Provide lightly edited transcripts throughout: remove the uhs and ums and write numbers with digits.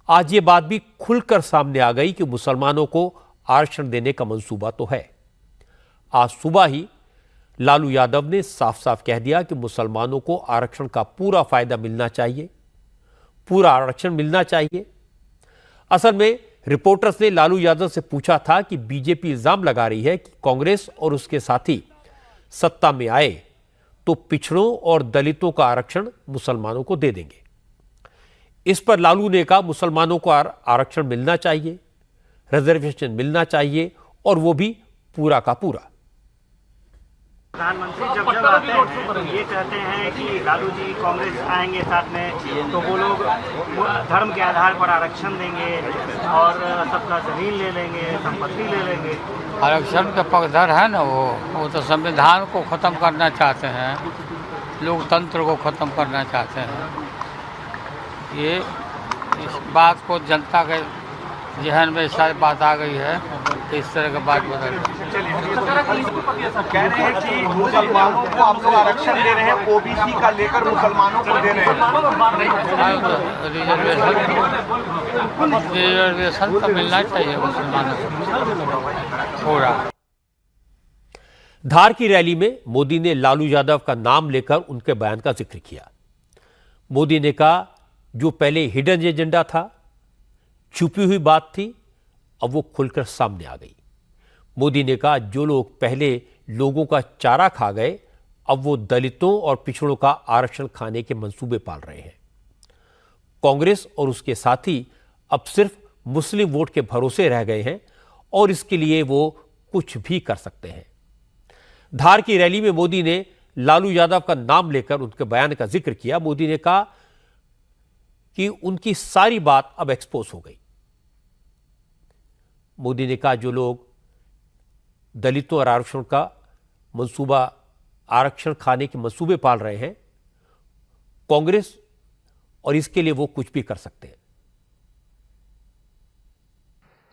आज ये बात भी खुलकर सामने आ गई कि मुसलमानों को आरक्षण देने का मंसूबा तो है। आज सुबह ही लालू यादव ने साफ साफ कह दिया कि मुसलमानों को आरक्षण का पूरा फायदा मिलना चाहिए, पूरा आरक्षण मिलना चाहिए। असल में रिपोर्टर्स ने लालू यादव से पूछा था कि बीजेपी इल्जाम लगा रही है कि कांग्रेस और उसके साथी सत्ता में आए तो पिछड़ों और दलितों का आरक्षण मुसलमानों को दे देंगे। इस पर लालू ने कहा मुसलमानों को आरक्षण मिलना चाहिए, रिजर्वेशन मिलना चाहिए और वो भी पूरा का पूरा। प्रधानमंत्री जब आते हैं तो ये कहते हैं कि लालू जी कांग्रेस आएंगे साथ में तो वो लोग धर्म के आधार पर आरक्षण देंगे और सबका जमीन ले लेंगे, संपत्ति ले लेंगे। आरक्षण के पक्षधर है ना, वो तो संविधान को ख़त्म करना चाहते हैं, लोकतंत्र को ख़त्म करना चाहते हैं। ये इस बात को जनता के जहन में सारी बात आ गई है कि इस तरह की बात बदल कह रहे हैं कि मुसलमानों को आप लोग आरक्षण दे रहे हैं, ओबीसी का लेकर मुसलमानों को दे रहे हैं। रिजर्वेशन तो मिलना चाहिए मुसलमानों को पूरा। धार की रैली में मोदी ने लालू यादव का नाम लेकर उनके बयान का जिक्र किया। मोदी ने कहा जो पहले हिडन एजेंडा था, छुपी हुई बात थी, अब वो खुलकर सामने आ गई। मोदी ने कहा जो लोग पहले लोगों का चारा खा गए, अब वो दलितों और पिछड़ों का आरक्षण खाने के मंसूबे पाल रहे हैं। कांग्रेस और उसके साथी अब सिर्फ मुस्लिम वोट के भरोसे रह गए हैं और इसके लिए वो कुछ भी कर सकते हैं। धार की रैली में मोदी ने लालू यादव का नाम लेकर उनके बयान का जिक्र किया। मोदी ने कहा कि उनकी सारी बात अब एक्सपोज हो गई। मोदी ने कहा जो लोग दलितों और आरक्षण का मंसूबा, आरक्षण खाने के मंसूबे पाल रहे हैं, कांग्रेस और इसके लिए वो कुछ भी कर सकते हैं।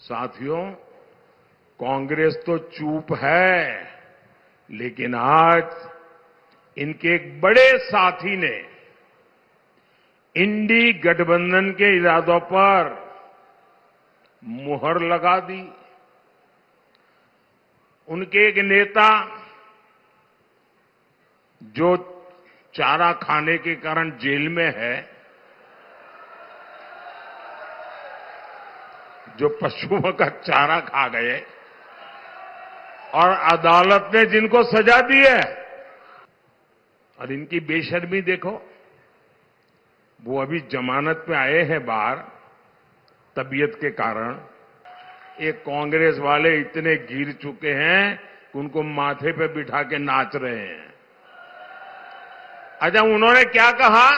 साथियों, कांग्रेस तो चुप है, लेकिन आज इनके एक बड़े साथी ने इंडी गठबंधन के इरादों पर मुहर लगा दी। उनके एक नेता जो चारा खाने के कारण जेल में है, जो पशुओं का चारा खा गए और अदालत ने जिनको सजा दी है, और इनकी बेशर्मी देखो, वो अभी जमानत पे आए हैं बाहर तबीयत के कारण। ये कांग्रेस वाले इतने गिर चुके हैं कि उनको माथे पे बिठा के नाच रहे हैं। अच्छा, उन्होंने क्या कहा?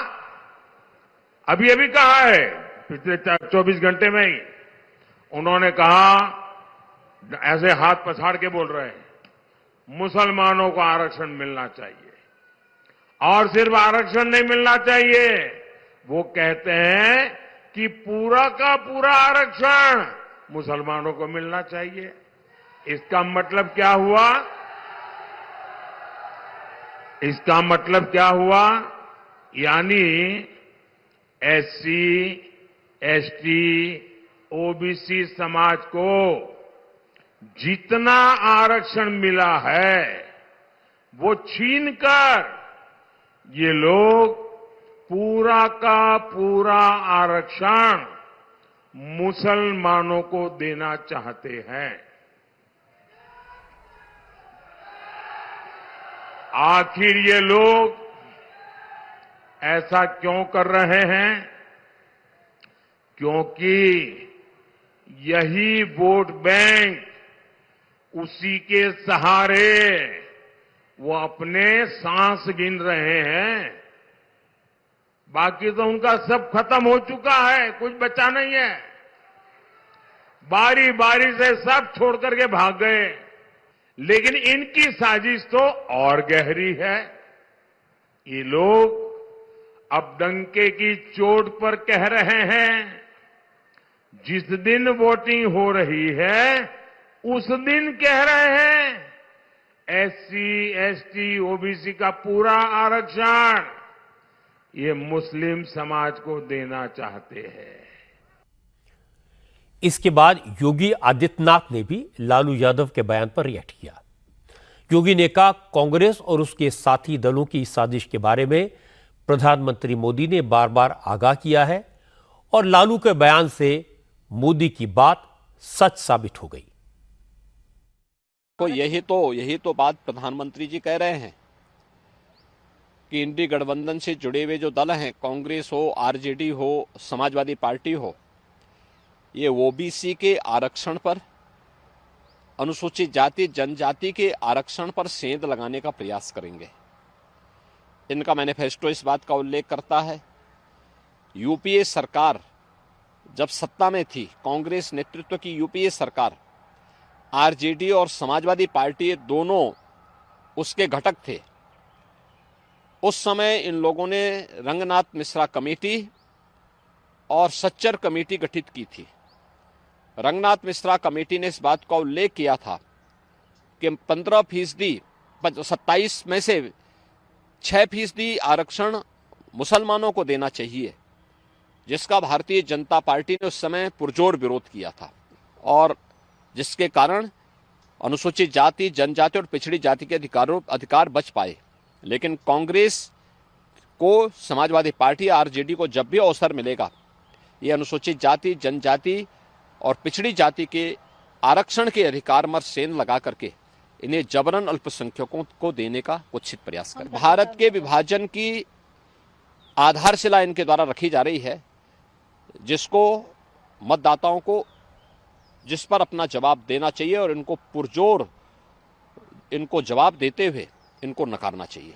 अभी अभी कहा है, पिछले 24 घंटे में ही उन्होंने कहा, ऐसे हाथ पछाड़ के बोल रहे हैं, मुसलमानों को आरक्षण मिलना चाहिए। और सिर्फ आरक्षण नहीं मिलना चाहिए, वो कहते हैं कि पूरा का पूरा आरक्षण मुसलमानों को मिलना चाहिए। इसका मतलब क्या हुआ? इसका मतलब क्या हुआ? यानी एससी, एसटी, ओबीसी समाज को जितना आरक्षण मिला है वो छीनकर ये लोग पूरा का पूरा आरक्षण मुसलमानों को देना चाहते हैं। आखिर ये लोग ऐसा क्यों कर रहे हैं? क्योंकि यही वोट बैंक, उसी के सहारे वो अपने सांस गिन रहे हैं। बाकी तो उनका सब खत्म हो चुका है, कुछ बचा नहीं है। बारी बारी से सब छोड़ करके भाग गए। लेकिन इनकी साजिश तो और गहरी है। ये लोग अब डंके की चोट पर कह रहे हैं, जिस दिन वोटिंग हो रही है उस दिन कह रहे हैं एससी, एसटी, ओबीसी का पूरा आरक्षण ये मुस्लिम समाज को देना चाहते हैं। इसके बाद योगी आदित्यनाथ ने भी लालू यादव के बयान पर रिएक्ट किया। योगी ने कहा, कांग्रेस और उसके साथी दलों की साजिश के बारे में प्रधानमंत्री मोदी ने बार बार आगाह किया है और लालू के बयान से मोदी की बात सच साबित हो गई। तो यही तो बात प्रधानमंत्री जी कह रहे हैं कि इंडी गठबंधन से जुड़े हुए जो दल हैं, कांग्रेस हो, आरजेडी हो, समाजवादी पार्टी हो, ये ओबीसी के आरक्षण पर, अनुसूचित जाति जनजाति के आरक्षण पर सेंध लगाने का प्रयास करेंगे। इनका मैनिफेस्टो इस बात का उल्लेख करता है, यूपीए सरकार जब सत्ता में थी, कांग्रेस नेतृत्व की यूपीए सरकार, आरजेडी और समाजवादी पार्टी ये दोनों उसके घटक थे। उस समय इन लोगों ने रंगनाथ मिश्रा कमेटी और सच्चर कमेटी गठित की थी। रंगनाथ मिश्रा कमेटी ने इस बात का उल्लेख किया था कि 15%, 27 में से 6% आरक्षण मुसलमानों को देना चाहिए, जिसका भारतीय जनता पार्टी ने उस समय पुरजोर विरोध किया था और जिसके कारण अनुसूचित जाति, जनजाति और पिछड़ी जाति के अधिकार बच पाए। लेकिन कांग्रेस को, समाजवादी पार्टी, आरजेडी को जब भी अवसर मिलेगा, ये अनुसूचित जाति, जनजाति और पिछड़ी जाति के आरक्षण के अधिकार पर सेंध लगा करके इन्हें जबरन अल्पसंख्यकों को देने का कुत्सित प्रयास करें। भारत के विभाजन की आधारशिला इनके द्वारा रखी जा रही है, जिसको मतदाताओं को, जिस पर अपना जवाब देना चाहिए और इनको पुरजोर, इनको जवाब देते हुए इनको नकारना चाहिए।